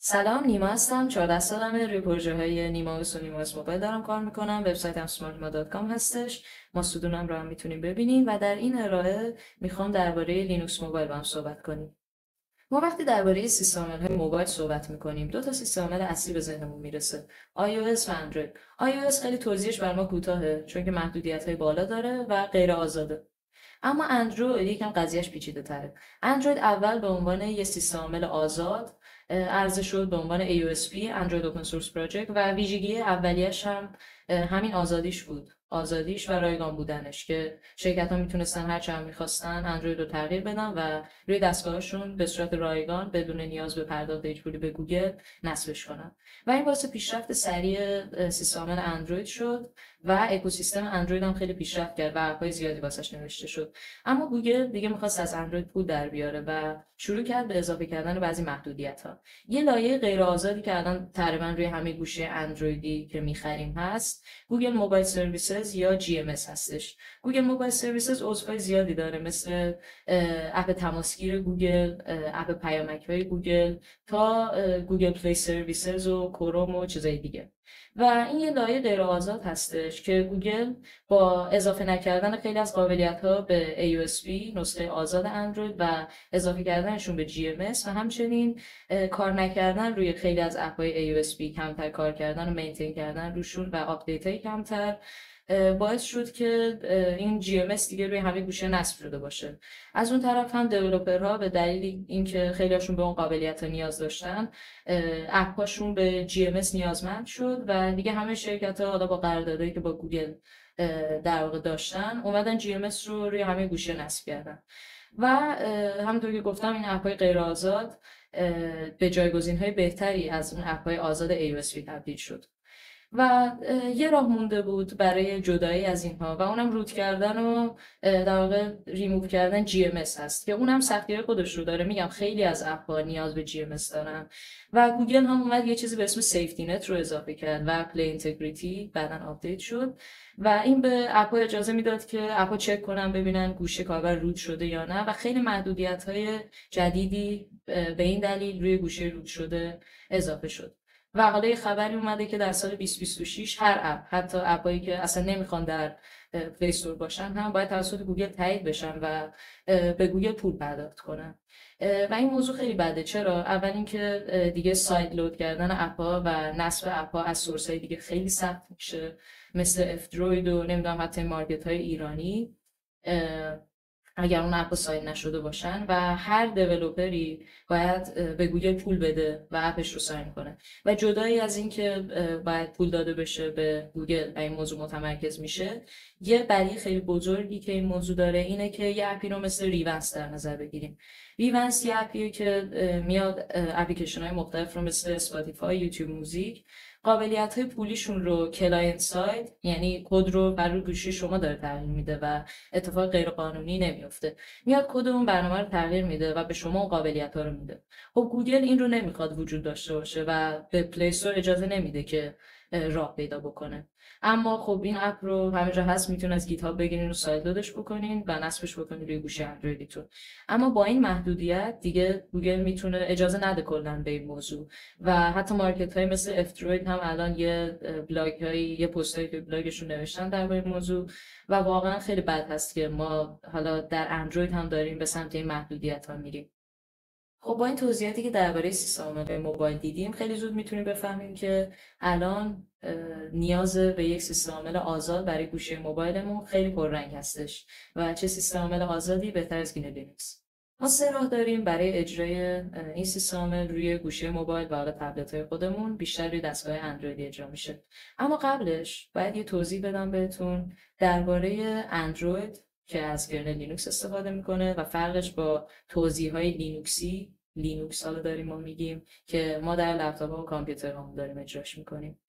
سلام، نیما هستم. 14 سالمه. روی پروژه‌های نیماوس و نیماوس موبایل دارم کار میکنم. وبسایتم smartma.com هستش. ماستودونم رو هم میتونیم ببینیم و در این ارائه میخوام درباره لینوکس موبایل با هم صحبت کنیم. ما وقتی درباره سیستم عامل‌های موبایل صحبت میکنیم، دو تا سیستم عامل اصلی به ذهنمون میرسه: iOS و اندروید. iOS خیلی توضیحش بر ما کوتاهه چون که محدودیت‌های بالا داره و غیر آزاده. اما اندروید یکم قضیهش پیچیده تره. اندروید اول به عنوان یه سیستم عامل آزاد عرضه شد به عنوان AOSP Android Open Source Project و ویژگی اولیش هم همین آزادیش بود. آزادیش و رایگان بودنش که شرکت ها میتونستن هر چند میخواستن اندروید رو تغییر بدن و روی دستگاهشون به صورت رایگان بدون نیاز به پرداخت اجباری به گوگل نصبش کنن و این باعث پیشرفت سریع سیستم عامل اندروید شد و اکوسیستم اندروید هم خیلی پیشرفت کرد و اپ‌های زیادی واسش نوشته شد. اما گوگل دیگه می‌خواست از اندروید پول در بیاره و شروع کرد به اضافه کردن بعضی محدودیت‌ها. یه لایه غیر آزادی که الان تقریبا روی همه گوشی اندرویدی که می‌خریم هست، گوگل موبایل سرویسز یا GMS هستش. گوگل موبایل سرویسز عضوهای زیادی داره، مثل اپ تماسگیر گوگل، اپ پیامک‌های گوگل تا گوگل پلی سرویسز و کروم و چیزای دیگه. و این یه لایه غیر آزاد هستش که گوگل با اضافه نکردن خیلی از قابلیت‌ها به AOSP نسخه آزاد اندروید و اضافه کردنشون به GMS و همچنین کار نکردن روی خیلی از اپ‌های AOSP، کمتر کار کردن و مینتین کردن روشون و آپدیت‌های کمتر، باعث شد که این GMS دیگه روی همه گوشه نصب شده باشه. از اون طرف هم دیولپرها به دلیل اینکه خیلی‌هاشون به اون قابلیت نیاز داشتن، اپ‌هاشون به GMS نیازمند شد و دیگه همه شرکت‌ها حالا با قراردادایی که با گوگل در واقع داشتن اومدن GMS رو روی همه گوشه نصب کردن و همونطور که گفتم این اپ‌های غیر آزاد به جایگزین‌های بهتری از اون اپ‌های آزاد AOSP تبدیل شد. و یه راه مونده بود برای جدایی از اینها و اونم روت کردن و در واقع ریموو کردن GMS هست که اونم سختی‌های خودش رو داره. میگم خیلی از اپ‌ها نیاز به GMS دارن و گوگل هم اومد یه چیزی به اسم سیفتی نت رو اضافه کرد و پلی اینتگریتی بعداً آپدیت شد و این به اپ‌ها اجازه میداد که اپ‌ها چک کنن ببینن گوشه کاربر روت شده یا نه و خیلی محدودیت‌های جدیدی به این دلیل روی گوشه روت شده اضافه شد. و حالا یه خبری اومده که در سال 2026 هر اپ، حتی اپایی که اصلا نمیخوان در پلی استور باشن، هم باید توسط گوگل تایید بشن و به گوگل پول پرداخت کنن. و این موضوع خیلی بده. چرا؟ اول اینکه دیگه ساید لود کردن اپا و نصب اپا از سورس های دیگه خیلی سخت میشه، مثل اف-دروید و نمیدونم حتی مارکت های ایرانی، اگر اون اپ ساین نشده باشن و هر دیولپری باید به گوگل پول بده و اپش رو ساین کنه. و جدایی از این که باید پول داده بشه به گوگل و این موضوع متمرکز میشه، یه بدیل خیلی بزرگی که این موضوع داره اینه که یه اپی رو مثل ریونس در نظر بگیریم. ریونس یه اپیه که میاد اپلیکیشن های مختلف رو مثل اسپاتیفای، یوتیوب موزیک، قابلیت های پولیشون رو کلاینت ساید، یعنی کد رو بر روی گوشی شما داره تغییر میده و اتفاق غیر قانونی نمیفته، میاد کد اون برنامه رو تغییر میده و به شما اون قابلیت ها رو میده. خب گوگل این رو نمیخواد وجود داشته باشه و به پلی استور اجازه نمیده که راه پیدا بکنه. اما خب این اپ رو همه جا هست، میتونید از گیت هاب بگیرین و سایلودش بکنین و نصبش بکنین روی گوشی اندرویدتون. اما با این محدودیت دیگه گوگل میتونه اجازه نده کلا به این موضوع و حتی مارکت های مثل اف-دروید هم الان یه بلاگ هایی، یه پست هایی که بلاگشون نوشتن درباره این موضوع و واقعا خیلی بد هست که ما حالا در اندروید هم داریم به سمت این محدودیت ها میریم. خب با این توضیحاتی که درباره سیستم عامل موبایل دیدیم، خیلی زود میتونیم بفهمیم که الان نیاز به یک سیستم عامل آزاد برای گوشی موبایلمون خیلی پررنگ هستش و چه سیستم عامل آزادی بهتر از گینو لینوکس. ما سه راه داریم برای اجرای این سیستم عامل روی گوشی موبایل و حالا تبلت‌های خودمون، بیشتر روی دستگاه اندرویدی اجرا میشه. اما قبلش باید یه توضیح بدم بهتون درباره اندروید که از کرنل لینوکس استفاده میکنه و فرقش با توضیح‌های لینوکسی، لینوکس حالا داریم ما میگیم که ما در لپتاپ و کامپیوترهامون داریم اجراش میکنیم.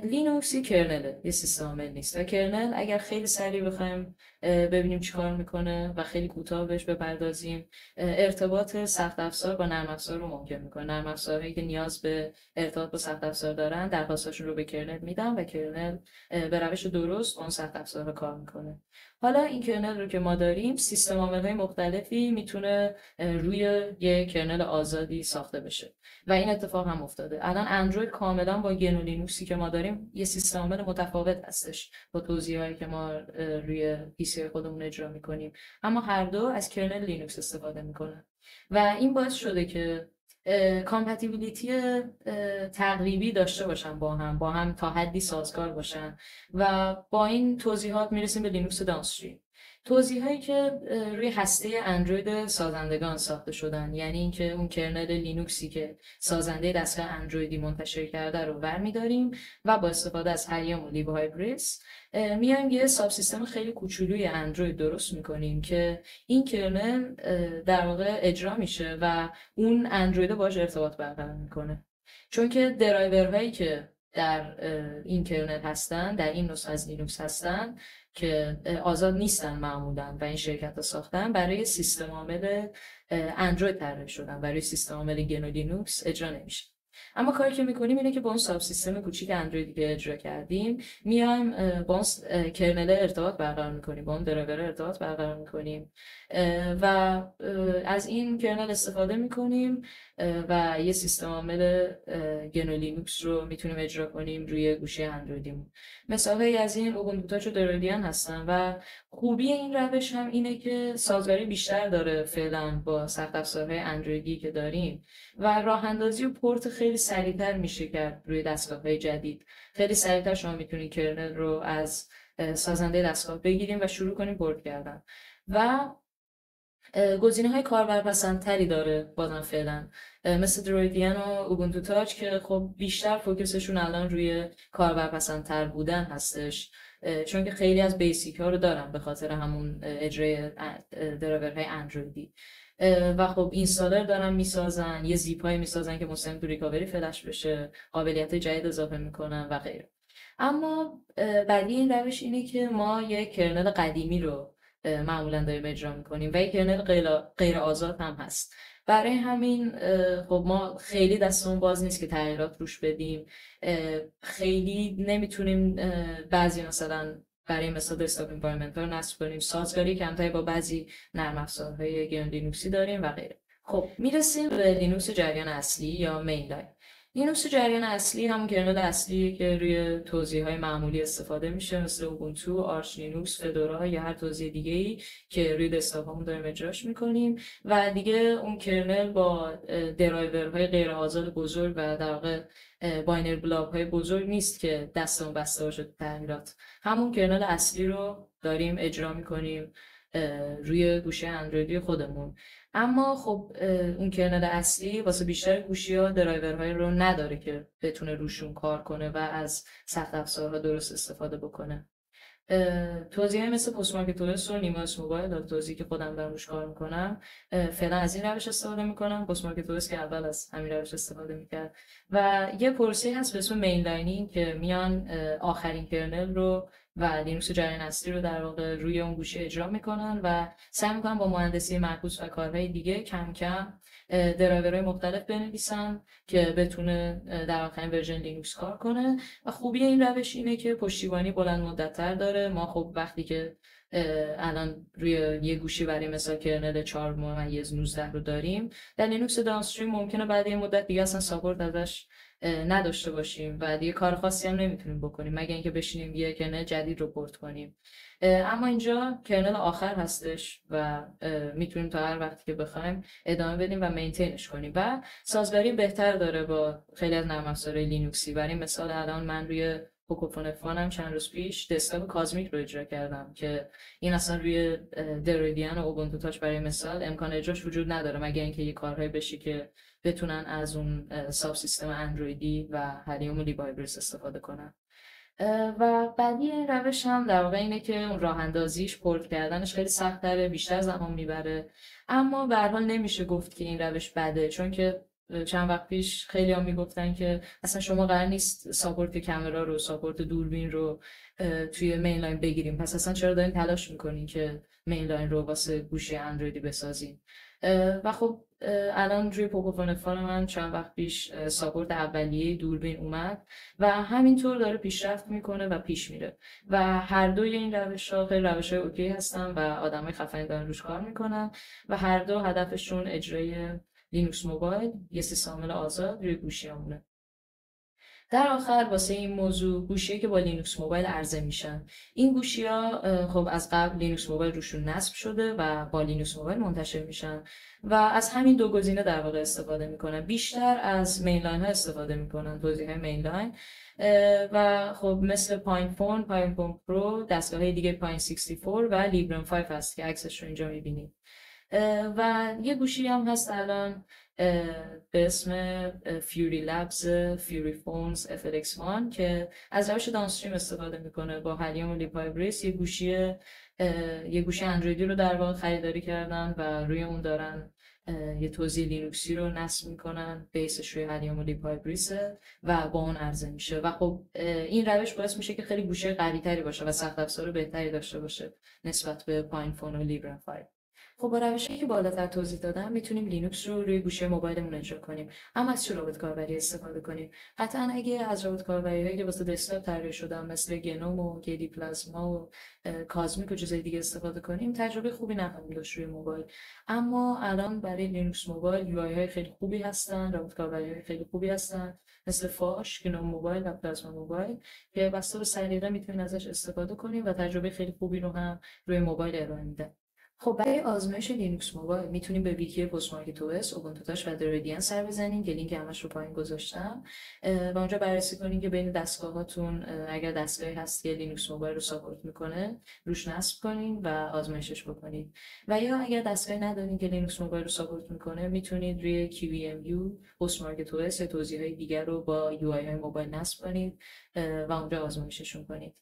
لینوکس یه کرنله، یه سیستم عامل نیست و کرنل اگر خیلی سریع بخوایم ببینیم چیکار میکنه و خیلی کوتاه بهش بپردازیم، ارتباط سخت افزار با نرم افزار رو ممکن میکنه. نرم افزارهایی که نیاز به ارتباط با سخت افزار دارن درخواستاشون رو به کرنل میدن و کرنل به روش درست اون سخت افزار رو کار میکنه. حالا این کرنل رو که ما داریم، سیستم عامل‌های مختلفی میتونه روی یه کرنل آزادی ساخته بشه و این اتفاق هم افتاده. الان اندروید کاملا با گنو لینوکسی که ما داریم یه سیستم عامل متفاوت هستش با توضیحاتی که ما روی پی‌سی خودمون اجرا میکنیم، اما هر دو از کرنل لینوکس استفاده میکنن و این باعث شده که کامپتیبیلیتی تقریبی داشته باشن با هم تا حدی سازگار باشن و با این توضیحات میرسیم به لینوکس دانستریم. توضیحایی که روی هسته اندروید سازندگان ساخته شدن، یعنی اینکه اون کرنل لینوکسی که سازنده دستگاه اندرویدی منتشر کرده رو برمی‌داریم و با استفاده از هلیوم و لیبهایبریس میایم یه ساب سیستم خیلی کوچولوی اندروید درست میکنیم که این کرنل در واقع اجرا میشه و اون اندروید باهاش ارتباط برقرار میکنه. چون که درایورهایی که در این کرنل هستن، در این نسخه از لینوکس هستن که آزاد نیستن معمولا و این شرکت ها ساختن، برای سیستم عامل اندروید طراحی شدن، برای سیستم عامل گنو لینوکس اجرا نمیشه. اما کاری که میکنیم اینه که با اون ساب سیستم کوچیک اندرویدی که اجرا کردیم میایم با اون کرنل ارتباط برقرار میکنیم، با اون درایور ارتباط برقرار میکنیم و از این کرنل استفاده میکنیم و یه سیستم عامل گنو لینوکس رو میتونیم اجرا کنیم روی گوشی اندرویدیمون. مثالهایی از این اوبونتو تاچ و درالیان هستن و خوبی این روش هم اینه که سازگاری بیشتر داره فعلا با سخت افزارهای اندرویدی که داریم و راه اندازی و پورت خیلی سریعتر میشه کرد روی دستگاه‌های جدید. خیلی سریعتر شما میتونید کرنل رو از سازنده دستگاه بگیریم و شروع کنیم پورت کردن و گزینه‌های کاربرپسندتری داره بازم فعلا، مثل درویدیان و اوبونتو تاچ که خب بیشتر فوکسشون الان روی کاربرپسندتر بودن هستش، چون که خیلی از بیسیک ها رو دارن به خاطر همون اجرای درایورهای اندرویدی و خب اینستالر دارن میسازن، یه زیپ های میسازن که مستقیم تو ریکاوری فلش بشه، قابلیت جدید اضافه میکنن و غیره. اما بدیهی این روش اینه که ما یه کرنل قدیمی رو معمولا داریم اجرا میکنیم و یک کرنل غیر آزاد هم هست. برای همین خب ما خیلی دستمون باز نیست که تغییرات روش بدیم، خیلی نمیتونیم بعضی مثلا برای مثلا دسکتاپ انوایرمنت رو نصب کنیم، سازگاری کمتری با بعضی نرم افزارهای گنو لینوکسی داریم و غیره. خب میرسیم به لینوکس جریان اصلی یا مینلاین. لینوکس جریان اصلی همون کرنل اصلیه که روی توضیح‌های معمولی استفاده میشه، مثل اوبونتو، آرچ لینوکس، فدورا یا هر توضیح دیگه‌ای که روی دسکتاپمون داریم اجراش میکنیم و دیگه اون کرنل با درایورهای غیر آزاد بزرگ و در واقع باینری بلاک‌های بزرگ نیست که دستمون بسته باشه تغییرات. همون کرنل اصلی رو داریم اجرا میکنیم روی گوشه اندرویدی خودمون. اما خب اون کرنل اصلی واسه بیشتر گوشی‌ها درایورهای رو نداره که بتونه روشون کار کنه و از سخت افزارها درست استفاده بکنه. توضیحی مثل پست مارکت اوس و نیماس موبایل، توضیحی که خودم دارم روش کار میکنم، فعلا از این روش استفاده میکنم. پست مارکت اوس که اول از همین روش استفاده میکرد و یه پروسه هست به اسم مینلاینینگ که میان آخرین کرنل رو و لینوکس جریان اصلی رو در واقع روی اون گوشی اجرا میکنن و سعی میکنن با مهندسی معکوس و کارهای دیگه کم کم درایورهای مختلف بنویسن که بتونه در آخرین ورژن لینوکس کار کنه و خوبی این روش اینه که پشتیبانی بلند مدت‌تر داره. ما خب وقتی که الان روی یه گوشی برای مثلا کرنل 4.19 رو داریم، در لینوکس دانستریم ممکنه بعد یه مدت دیگه اصلا ساپورت ازش نداشته باشیم و دیگه کار خاصی هم نمیتونیم بکنیم مگه اینکه بشینیم یه کرنل جدید رو پورت کنیم. اما اینجا کرنل آخر هستش و میتونیم تا هر وقتی که بخوایم ادامه بدیم و مینتینش کنیم و سازگاری بهتر داره با خیلی از نرم افزارهای لینوکسی. برای مثال الان من روی پوکوفون فانم چند روز پیش دسکتاپ کازمیک رو اجرا کردم که این اصلا روی درویدیان و اوبونتو تاچ برای مثال امکان اجراش وجود نداره مگر اینکه یه کارهایی بشه که بتونن از اون ساب سیستم اندرویدی و هلیوم و لیبهایبریس استفاده کنن. و بعدی این روش هم در واقع اینه که اون راه اندازیش، پورت کردنش خیلی سخت‌تره، بیشتر زمان میبره، اما به هر حال نمیشه گفت که این روش بده، چون که چند وقت پیش خیلی هم میگفتن که اصلا شما قرار نیست ساپورت کامرا رو، ساپورت دوربین رو توی مینلاین بگیریم، پس اصلا چرا دارین تلاش میکنین که مینلاین رو واسه گوشی اندرویدی بسازین؟ و خب الان روی پوکوفون فون من چند وقت پیش ساپورت اولیه دوربین اومد و همینطور داره پیشرفت میکنه و پیش میره و هر دوی این روش‌ها خیلی روش‌های اوکی هستن و آدمای خفنی دارن روش کار میکنن و هر دو هدفشون اجرای لینوکس موبایل، یه سیستم عامل آزاد روی گوشیامونه. در آخر واسه این موضوع گوشی‌ای که با لینوکس موبایل عرضه میشن، این گوشی‌ها خب از قبل لینوکس موبایل روشون نصب شده و با لینوکس موبایل منتشر میشن و از همین دو گزینه در واقع استفاده میکنن. بیشتر از مینلاین ها استفاده میکنن، توضیح مینلاین، و خب مثل پاین فون پرو، دستگاه دیگه پاین 64 و لیبرم 5 هست که عکسش رو اینجا میبینید. و یه گوشی هم هست الان به اسم فیوری لبز فیوری فونز FLX1 که از روش دانستریم استفاده میکنه با هلیوم و لیپایبریس. یه گوشی اندرویدی رو در واقع خریداری کردن و روی اون دارن یه توزیع لینوکسی رو نصب میکنن، بیسش روی هلیوم و لیپایبریسه و با اون عرضه میشه و خب این روش باعث میشه که خیلی گوشی قوی تری باشه و سخت افزار بهتری داشته باشه نسبت به پاین فون و لیبرم 5. خب با روشی که بالاتر توضیح دادم میتونیم لینوکس رو روی گوشی موبایلمون اجرا کنیم. اما از چه رابط کاربری استفاده کنیم؟ قطعا اگه از رابط کاربری‌هایی که واسه دسکتاپ طراحی شدن مثل گنوم و گیدی پلازما و کازمیک و چیزای دیگه استفاده کنیم، تجربه خوبی نخواهیم داشت روی موبایل. اما الان برای لینوکس موبایل UI های خیلی خوبی هستن، رابط کاربری خیلی خوبی هستن مثل فاش، گنوم موبایل و پلازما موبایل که بسته به سلیقه میتونید ازش استفاده کنیم و تجربه خیلی خوبی رو هم روی موبایل ارائه میده. خب برای آزمایش لینوکس موبایل میتونیم به ویکی پست مارکت او اس، اوبونتو تاچ و درادیان سر بزنیم که لینک همش رو پایین گذاشتم و اونجا بررسی کنیم که بین دستگاهاتون اگر دستگاهی هست که لینوکس موبایل رو ساپورت میکنه روش نصب کنین و آزمایشش بکنید. و یا اگر دستگاهی ندارین که لینوکس موبایل رو ساپورت میکنه، میتونید روی QEMU پست مارکت او اس یا توضیحات دیگر رو با UI های موبایل نصب کنید و اونجا آزمایششون کنید.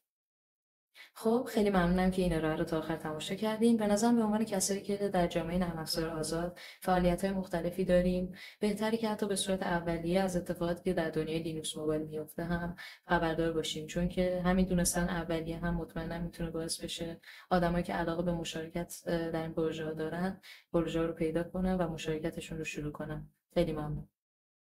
خب خیلی ممنونم که این ارائه رو تا آخر تماشا کردین. به نظرم به عنوان کسایی که در جامعه نرم افزار آزاد فعالیت‌های مختلفی داریم، بهتره که حتی به صورت اولیه از اتفاقاتی که در دنیای لینوکس موبایل میفته هم خبردار باشیم، چون که همین دونستن اولیه هم مطمئنا میتونه باعث بشه آدمایی که علاقه به مشارکت در این پروژه دارن، پروژه رو پیدا کنن و مشارکتشون رو شروع کنن. خیلی ممنون.